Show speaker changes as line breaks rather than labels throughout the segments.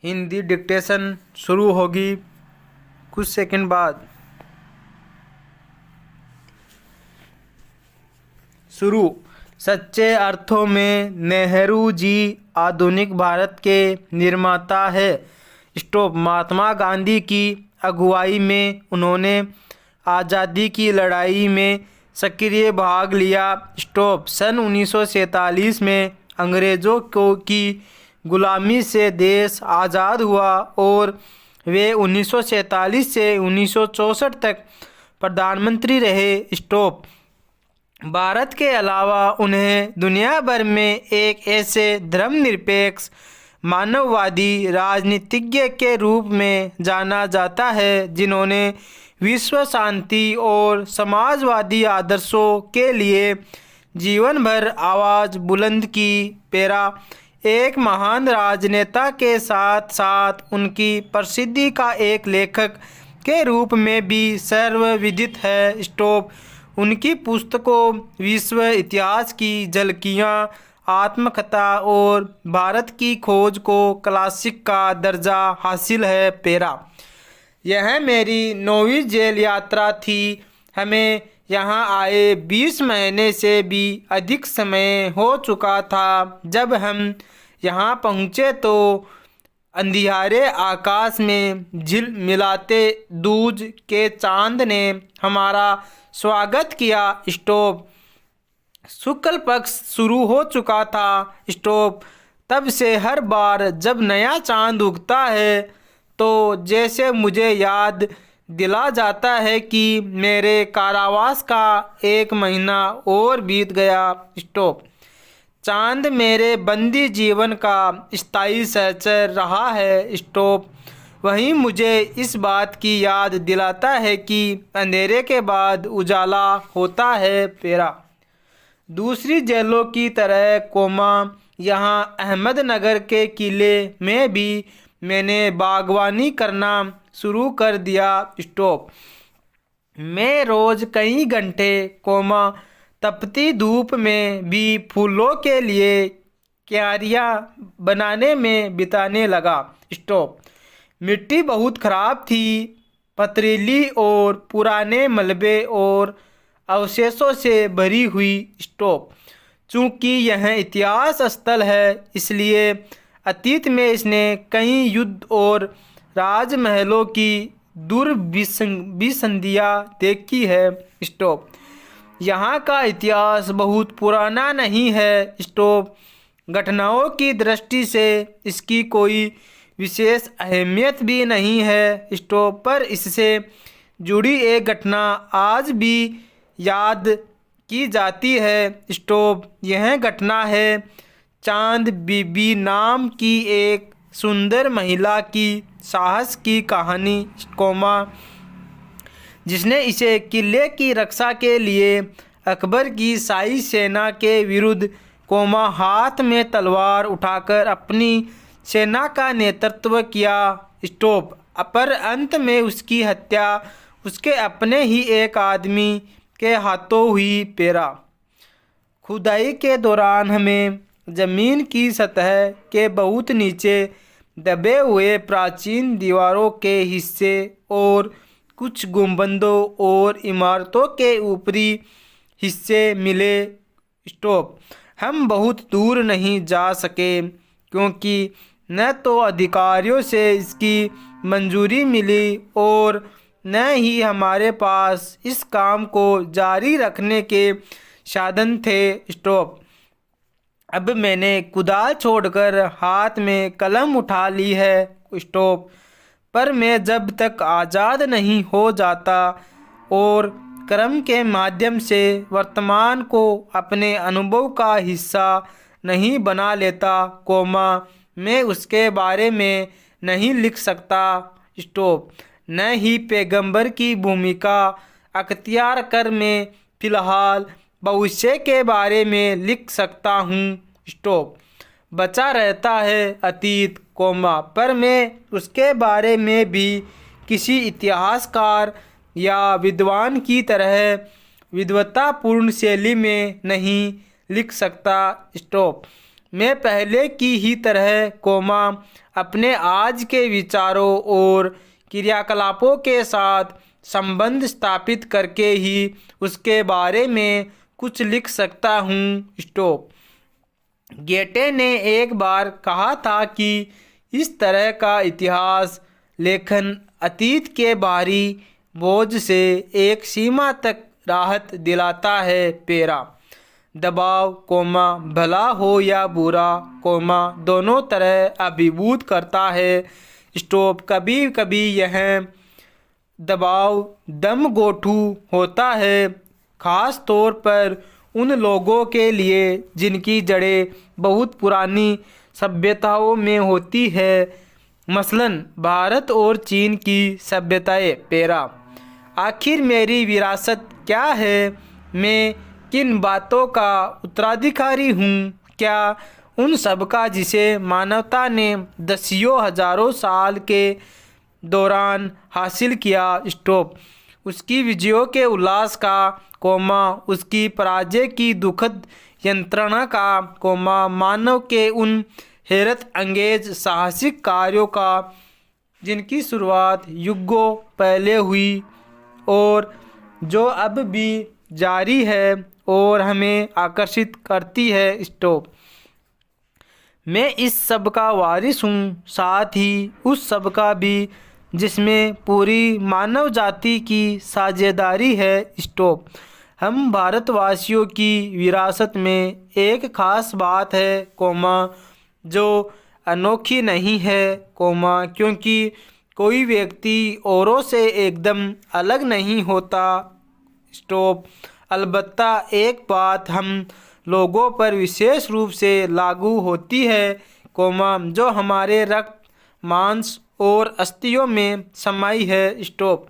Hindi dictation शुरू होगी कुछ सेकंड बाद। शुरू। सच्चे अर्थों में नेहरू जी आधुनिक भारत के निर्माता है। स्टॉप। महात्मा गांधी की अगुवाई में उन्होंने आज़ादी की लड़ाई में सक्रिय भाग लिया। स्टॉप। सन 1947 में अंग्रेज़ों की गुलामी से देश आज़ाद हुआ और वे 1947 से 1964 तक प्रधानमंत्री रहे। स्टॉप। भारत के अलावा उन्हें दुनिया भर में एक ऐसे धर्मनिरपेक्ष मानववादी राजनीतिज्ञ के रूप में जाना जाता है जिन्होंने विश्व शांति और समाजवादी आदर्शों के लिए जीवन भर आवाज़ बुलंद की। पैरा। एक महान राजनेता के साथ साथ उनकी प्रसिद्धि का एक लेखक के रूप में भी सर्वविदित है। स्टॉप। उनकी पुस्तकों विश्व इतिहास की झलकियाँ, आत्मकथा और भारत की खोज को क्लासिक का दर्जा हासिल है। पैरा। यह मेरी 9वीं जेल यात्रा थी। हमें यहाँ आए 20 महीने से भी अधिक समय हो चुका था। जब हम यहाँ पहुँचे तो अंधियारे आकाश में झिलमिलाते दूज के चांद ने हमारा स्वागत किया। स्टॉप। शुक्ल पक्ष शुरू हो चुका था। स्टॉप। तब से हर बार जब नया चांद उगता है तो जैसे मुझे याद दिला जाता है कि मेरे कारावास का एक महीना और बीत गया। स्टॉप। चांद मेरे बंदी जीवन का स्थायी सहचर रहा है। स्टॉप। वहीं मुझे इस बात की याद दिलाता है कि अंधेरे के बाद उजाला होता है। पैरा। दूसरी जेलों की तरह कोमा यहाँ अहमदनगर के किले में भी मैंने बागवानी करना शुरू कर दिया। स्टॉप। मैं रोज़ कई घंटे कोमा तपती धूप में भी फूलों के लिए क्यारियाँ बनाने में बिताने लगा। स्टॉप। मिट्टी बहुत ख़राब थी, पथरीली और पुराने मलबे और अवशेषों से भरी हुई। स्टॉप। चूँकि यह इतिहास स्थल है इसलिए अतीत में इसने कई युद्ध और राजमहलों की दुर्विसंधियाँ देखी है। स्टॉप। यहाँ का इतिहास बहुत पुराना नहीं है। स्टॉप। घटनाओं की दृष्टि से इसकी कोई विशेष अहमियत भी नहीं है। स्टॉप। पर इससे जुड़ी एक घटना आज भी याद की जाती है। स्टॉप। यह घटना है चांद बीबी नाम की एक सुंदर महिला की साहस की कहानी। कोमा जिसने इसे किले की रक्षा के लिए अकबर की शाही सेना के विरुद्ध कोमा हाथ में तलवार उठाकर अपनी सेना का नेतृत्व किया। स्टॉप। पर अंत में उसकी हत्या उसके अपने ही एक आदमी के हाथों हुई। पैरा। खुदाई के दौरान हमें ज़मीन की सतह के बहुत नीचे दबे हुए प्राचीन दीवारों के हिस्से और कुछ गुंबदों और इमारतों के ऊपरी हिस्से मिले। स्टॉप। हम बहुत दूर नहीं जा सके क्योंकि न तो अधिकारियों से इसकी मंजूरी मिली और न ही हमारे पास इस काम को जारी रखने के साधन थे। स्टॉप। अब मैंने कुदाल छोड़कर हाथ में कलम उठा ली है। स्टॉप। पर मैं जब तक आज़ाद नहीं हो जाता और कर्म के माध्यम से वर्तमान को अपने अनुभव का हिस्सा नहीं बना लेता कोमा मैं उसके बारे में नहीं लिख सकता। स्टॉप। न ही पैगंबर की भूमिका अख्तियार कर मैं फ़िलहाल भविष्य के बारे में लिख सकता हूँ। स्टॉप। बचा रहता है अतीत कोमा पर मैं उसके बारे में भी किसी इतिहासकार या विद्वान की तरह विद्वतापूर्ण शैली में नहीं लिख सकता। स्टॉप। मैं पहले की ही तरह कोमा अपने आज के विचारों और क्रियाकलापों के साथ संबंध स्थापित करके ही उसके बारे में कुछ लिख सकता हूँ। स्टॉप। गेटे ने एक बार कहा था कि इस तरह का इतिहास लेखन अतीत के भारी बोझ से एक सीमा तक राहत दिलाता है। पेरा। दबाव कोमा भला हो या बुरा कोमा दोनों तरह अभिभूत करता है। स्टॉप। कभी कभी यह दबाव दमघोंटू होता है, खास तौर पर उन लोगों के लिए जिनकी जड़ें बहुत पुरानी सभ्यताओं में होती है, मसलन भारत और चीन की सभ्यताएं। पेरा। आखिर मेरी विरासत क्या है? मैं किन बातों का उत्तराधिकारी हूँ? क्या उन सब का जिसे मानवता ने दसियों हजारों साल के दौरान हासिल किया। स्टॉप। उसकी विजयों के उल्लास का कोमा उसकी पराजय की दुखद यंत्रणा का कोमा मानव के उन हैरत अंगेज साहसिक कार्यों का जिनकी शुरुआत युगों पहले हुई और जो अब भी जारी है और हमें आकर्षित करती है। स्टॉप। मैं इस सब का वारिस हूँ, साथ ही उस सब का भी जिसमें पूरी मानव जाति की साझेदारी है। स्टॉप। हम भारतवासियों की विरासत में एक खास बात है कोमा जो अनोखी नहीं है कोमा क्योंकि कोई व्यक्ति औरों से एकदम अलग नहीं होता। स्टॉप। अलबत्ता एक बात हम लोगों पर विशेष रूप से लागू होती है कोमा जो हमारे रक्त मांस और अस्थियों में समाई है। स्टॉप।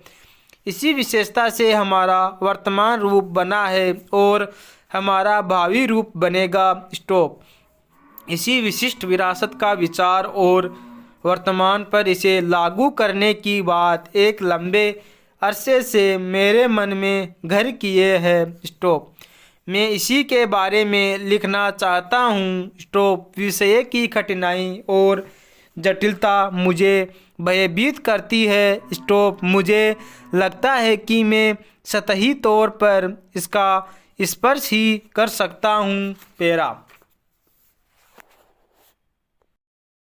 इसी विशेषता से हमारा वर्तमान रूप बना है और हमारा भावी रूप बनेगा। स्टॉप। इसी विशिष्ट विरासत का विचार और वर्तमान पर इसे लागू करने की बात एक लंबे अरसे से मेरे मन में घर किए है। स्टॉप। मैं इसी के बारे में लिखना चाहता हूँ। स्टॉप। विषय की कठिनाई और जटिलता मुझे भयभीत करती है। स्टॉप। मुझे लगता है कि मैं सतही तौर पर इसका स्पर्श ही कर सकता हूँ। पेरा।